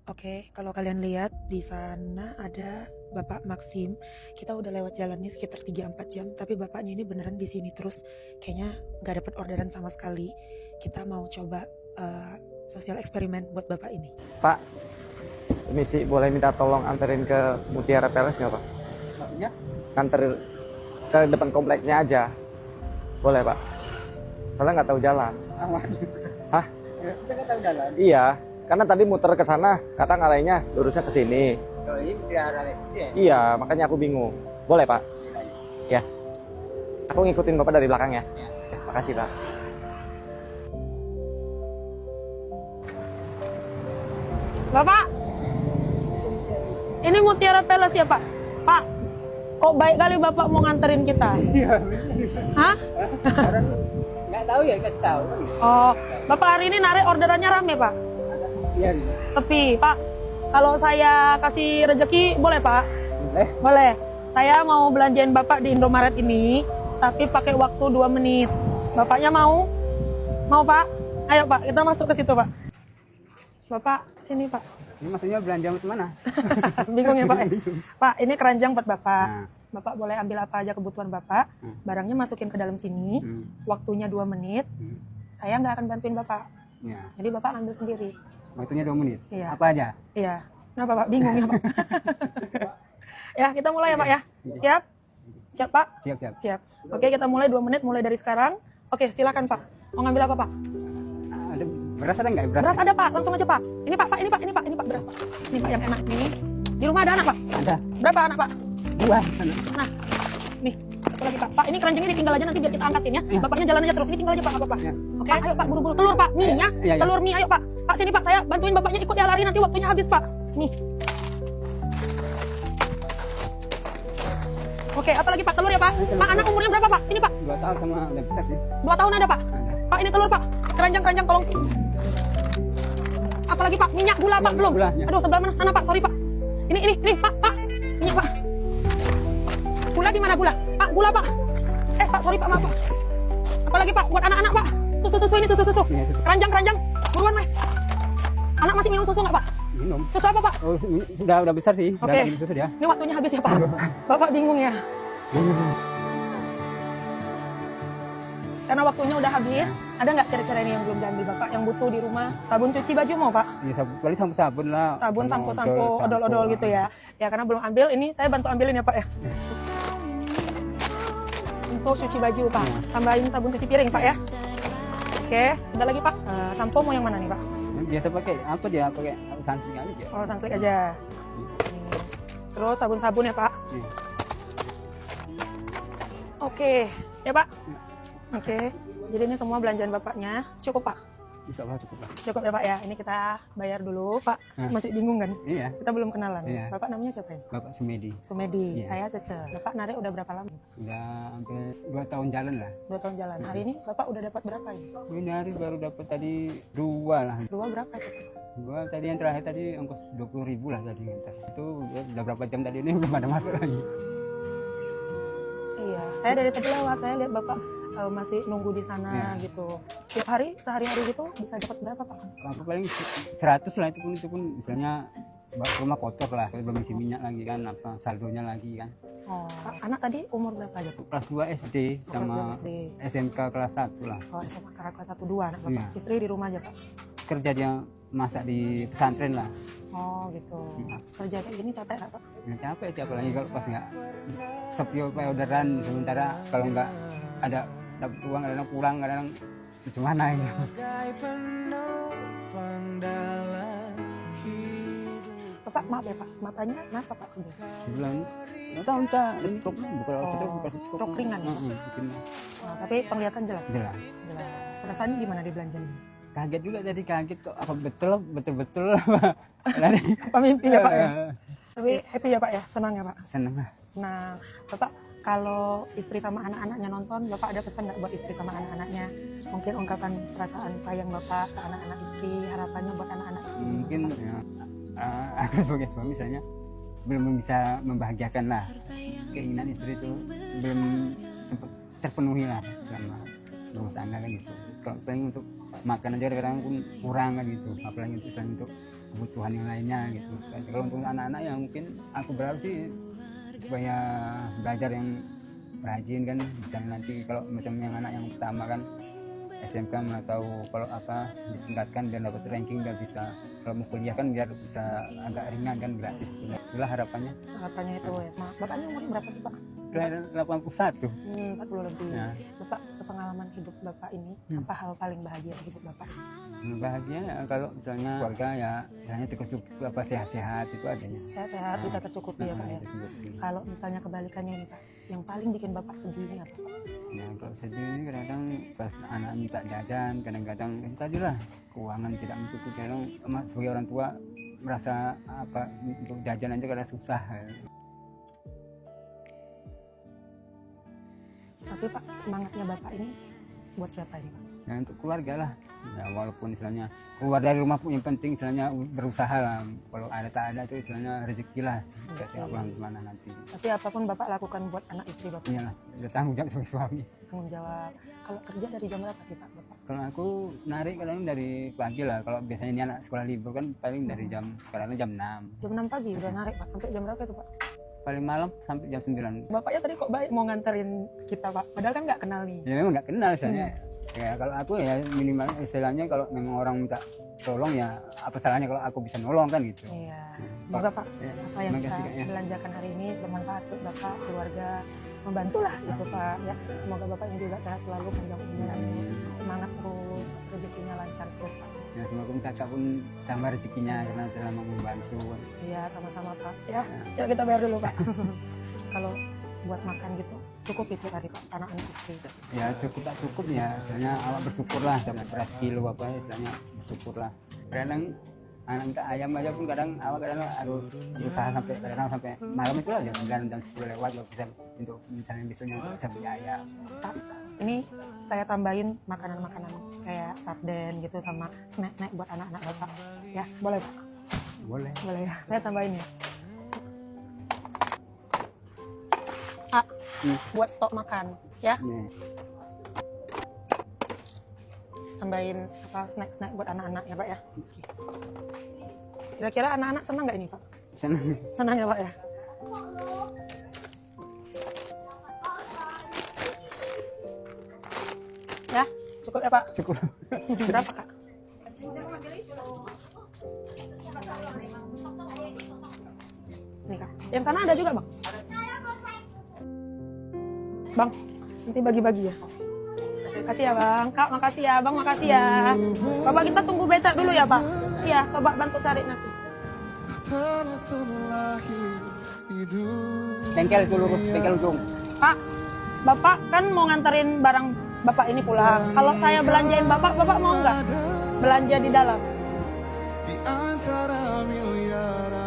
Oke, kalau kalian lihat di sana ada Bapak Maxim. Kita udah lewat jalannya sekitar 3-4 jam, tapi bapaknya ini beneran di sini terus. Kayaknya nggak dapat orderan sama sekali. Kita mau coba sosial eksperimen buat bapak ini. Pak, misi boleh minta tolong anterin ke Mutiara Palace nggak Pak? Maksudnya? Anter ke depan kompleknya aja. Boleh Pak? Soalnya nggak tahu jalan. Aman. Hah? Kita nggak tahu jalan. Iya, karena tadi muter ke sana, kata ngalainya lurusnya ke sini. Kalau ini Mutiara Residensi ya? Iya, makanya aku bingung. Boleh Pak? Ya. Aku ngikutin Bapak dari belakang ya. Ya. Ya, makasih Pak. Bapak, ini Mutiara Palace ya Pak? Pak, kok baik kali Bapak mau nganterin kita? Iya. Hah? Orang nggak tahu ya, kasih tahu. Oh, Bapak hari ini narik orderannya rame Pak? Agak sepian. Sepi, Pak. Kalau saya kasih rezeki boleh Pak? Boleh. Boleh. Saya mau belanjain Bapak di Indomaret ini, tapi pakai waktu 2 menit. Bapaknya mau? Mau Pak? Ayo Pak, kita masuk ke situ Pak. Bapak, sini Pak. Ini maksudnya belanja mana? Bingung ya Pak? Pak, ini keranjang buat Bapak. Nah. Bapak boleh ambil apa aja kebutuhan Bapak. Barangnya masukin ke dalam sini. Waktunya 2 menit. Saya nggak akan bantuin Bapak. Ya. Jadi Bapak ambil sendiri. Waktunya 2 menit. Iya. Apa aja? Iya. Kenapa Pak? Bingung ya Pak? Ya, kita mulai ya Pak ya. Siap? Siap Pak? Siap. Siap. Oke, kita mulai 2 menit mulai dari sekarang. Oke, silakan Pak. Mau ngambil apa Pak? Ada beras ada nggak? Beras ada Pak, langsung aja Pak. Ini Pak, ini Pak beras Pak. Ini Pak yang enak nih. Di rumah ada anak Pak? Ada. Berapa anak Pak? 2. Nah, nih, satu lagi Pak. Pak, ini keranjangnya ditinggal aja nanti biar kita angkatin ya. Bapaknya jalan aja terus. Ini tinggal aja Pak, nggak apa-apa. Ya. Oke, ayo Pak, buru-buru telur Pak, mie-nya. Ya. Telur mie, ayo Pak. Pak, sini Pak, saya bantuin bapaknya ikut dia lari nanti waktunya habis Pak. Nih. Oke, apa lagi Pak? Telur ya Pak? Pak, anak umurnya berapa Pak? Sini Pak. 2 tahun sama udah besar sih. 2 tahun ada Pak? Ada. Pak, ini telur Pak. Keranjang tolong. Apalagi Pak, minyak gula Pak belum? Gula, ya. Aduh, sebelah mana? Sana Pak, sorry Pak. Ini Pak. Minyak Pak. Gula di mana gula? Pak, gula Pak. Pak, sorry Pak, maaf Pak. Apalagi Pak, buat anak-anak Pak. Susu ini susu. Iya, susu. Keranjang. Buruan weh. Anak masih minum susu nggak Pak? Minum. Susu apa Pak? Oh, sudah besar sih. Oke. Udah minum susu dia. Ini waktunya habis ya Pak. Bapak bingung ya. Karena waktunya udah habis, ada nggak kira-kira ini yang belum diambil Bapak, yang butuh di rumah? Sabun cuci baju mau Pak? Iya, paling sabun lah. Sabun, Sama sampo, odol-odol gitu ya. Ya karena belum ambil, ini saya bantu ambilin ya Pak ya. Untuk cuci baju Pak, tambahin sabun cuci piring Pak ya. Oke, ada lagi Pak. Sampo mau yang mana nih Pak? Biasa pakai apa dia? Pakai suntik aja. Oh, Sunsilk aja. Terus sabun-sabun ya Pak. Iya. Oke, ya Pak. Oke, jadi ini semua belanjaan Bapaknya. Cukup Pak? Bisa lah, cukup lah. Cukup ya Pak ya. Ini kita bayar dulu Pak. Masih bingung kan? Iya. Kita belum kenalan. Iya. Bapak namanya siapa ya? Bapak Sumedi. Sumedi. Iya. Saya Cece. Bapak narik udah berapa lama? Udah hampir 2 tahun jalan lah. 2 tahun jalan. Hari ini Bapak udah dapat berapa ini? Ini hari baru dapat tadi 2 lah. 2 berapa itu? 2 tadi yang terakhir tadi ongkos 20.000 lah tadi. Itu udah berapa jam tadi ini belum ada masuk lagi. Iya. Saya dari tadi lewat. Saya lihat Bapak masih nunggu di sana gitu. Tiap hari, sehari-hari gitu bisa dapat berapa Pak? Aku paling 100 lah, itu pun misalnya rumah kotor lah, belum isi minyak lagi kan, apa saldonya lagi kan. Oh, Pak, anak tadi umur berapa aja Pak? Kelas 2 SD sama Kelas 2 SD. SMK kelas 1 lah. Oh, SMA kelas 1 2 anak Bapak. Iya. Istri di rumah aja Pak. Kerja dia masak di pesantren lah. Oh, gitu. Kerja kayak gini capek nggak Pak? Ya, capek sih, apalagi kalau pas nggak sepi orderan, sementara kalau nggak ada dapat uang, kadang pulang, kadang gimana ya. Bapak maaf ya Pak, matanya kenapa Pak sebelah? Sebulan nggak tahu entah ini stroke bukan bukan Stroke ringan ya? mungkin Oh, tapi penglihatan jelas. jelas. Jelas. Perasaannya gimana di belanjaan? Kaget juga, jadi kaget kok apa betul apa Apa mimpi ya Pak ya? Tapi happy ya Pak ya, senang ya Pak? seneng lah. Senang. Bapak kalau istri sama anak-anaknya nonton, Bapak ada pesan nggak buat istri sama anak-anaknya? Mungkin ungkapan perasaan sayang Bapak ke anak-anak istri, harapannya buat anak-anak istri. Mungkin ya, aku sebagai suami misalnya belum bisa membahagiakan lah, keinginan istri itu belum sempat terpenuhi lah selama rumah tangga kan gitu. Kalau pengen untuk makan aja kadang pun kurang kan gitu, apalagi untuk kebutuhan yang lainnya gitu. Kalau untuk anak-anak yang mungkin aku berharap sih supaya belajar yang rajin kan, misalnya nanti kalau macam yang anak yang pertama kan SMK atau kalau apa ditingkatkan dan dapat ranking biar bisa kalau mau kuliah kan biar bisa agak ringan kan, gratis. Itulah harapannya. Harapannya itu ya. Nah, bapaknya umurnya berapa sih Pak? 81. 40 lebih. Ya. Bapak, sepengalaman hidup Bapak ini, apa hal paling bahagia di hidup Bapak? Bahagia ya kalau misalnya keluarga ya misalnya cukup apa sehat-sehat itu adanya. Sehat-sehat, bisa tercukupi ya Pak ya. Tercukupi. Kalau misalnya kebalikannya nih Pak, yang paling bikin Bapak sedih ini apa Pak? Nah, kalau sedih ini kadang-kadang pas anak minta jajan, kadang-kadang itu tadi lah keuangan tidak mencukupi. Kadang sebagai orang tua merasa apa untuk jajan aja kadang susah. Tapi Pak, semangatnya Bapak ini buat siapa ini Pak? Ya untuk keluarga lah. Ya, walaupun istilahnya keluar dari rumah pun yang penting istilahnya berusaha lah. Kalau ada tak ada itu istilahnya rezeki lah. Kita pulang kemana nanti. Tapi apapun Bapak lakukan buat anak istri Bapak? Iyalah, ada tanggung jawab sebagai suami. Tanggung jawab. Kalau kerja dari jam berapa sih Pak Bapak? Kalau aku narik kadang dari pagi lah. Kalau biasanya ini anak sekolah libur kan paling dari jam kadang jam 6. Jam 6 pagi udah narik Pak. Sampai jam berapa itu Pak? Paling malam sampai jam 9. Bapaknya tadi kok baik mau nganterin kita Pak? Padahal kan nggak kenal nih. Ya memang nggak kenal misalnya. Ya kalau aku ya minimal istilahnya kalau memang orang minta tolong ya apa salahnya kalau aku bisa nolong kan gitu. Iya. Semoga Pak Ya, apa yang terima kita kasih, Kak, ya. belanjakan hari ini bermanfaat buat Bapak, keluarga, membantulah gitu Pak ya. Semoga Bapaknya juga sehat selalu, panjang umur, amin. Semangat terus, rezekinya lancar terus Pak. Ya semoga kakak pun tambah rezekinya karena selama membantu. Iya sama-sama Pak ya. Ya kita bayar dulu Pak. Kalau buat makan gitu cukup itu hari Pak, anak-anak istri. Ya cukup tak cukup ya, istilahnya awak bersyukurlah dapat beras kilo apa ya, istilahnya bersyukurlah. Kadang anak minta ayam aja pun kadang awak kadang harus berusaha sampai kadang sampai malam itu aja jam 10 lewat baru bisa untuk misalnya besoknya bisa beli ayam. Pak, ini saya tambahin makanan-makanan kayak sarden gitu sama snack-snack buat anak-anak Bapak. Ya, boleh Pak? Boleh. Boleh ya. Saya tambahin ya. Pak, buat stok makan ya. Ya. Tambahin apa snack-snack buat anak-anak ya Pak ya. Oke. Kira-kira anak-anak senang nggak ini Pak? Senang. Senang ya Pak ya. Ya, cukup ya Pak. Cukup. Berapa Kak? Nih Kak. Yang sana ada juga Bang. Bang, nanti bagi-bagi ya. Makasih ya Bang. Kak, makasih ya Bang, makasih ya. Bapak kita tunggu becak dulu ya Pak. Iya, coba bantu cari nanti. Bengkel itu lurus, bengkel ujung. Pak, Bapak kan mau nganterin barang Bapak ini pulang. Kalau saya belanjain Bapak, Bapak mau nggak belanja di dalam? Di antara miliaran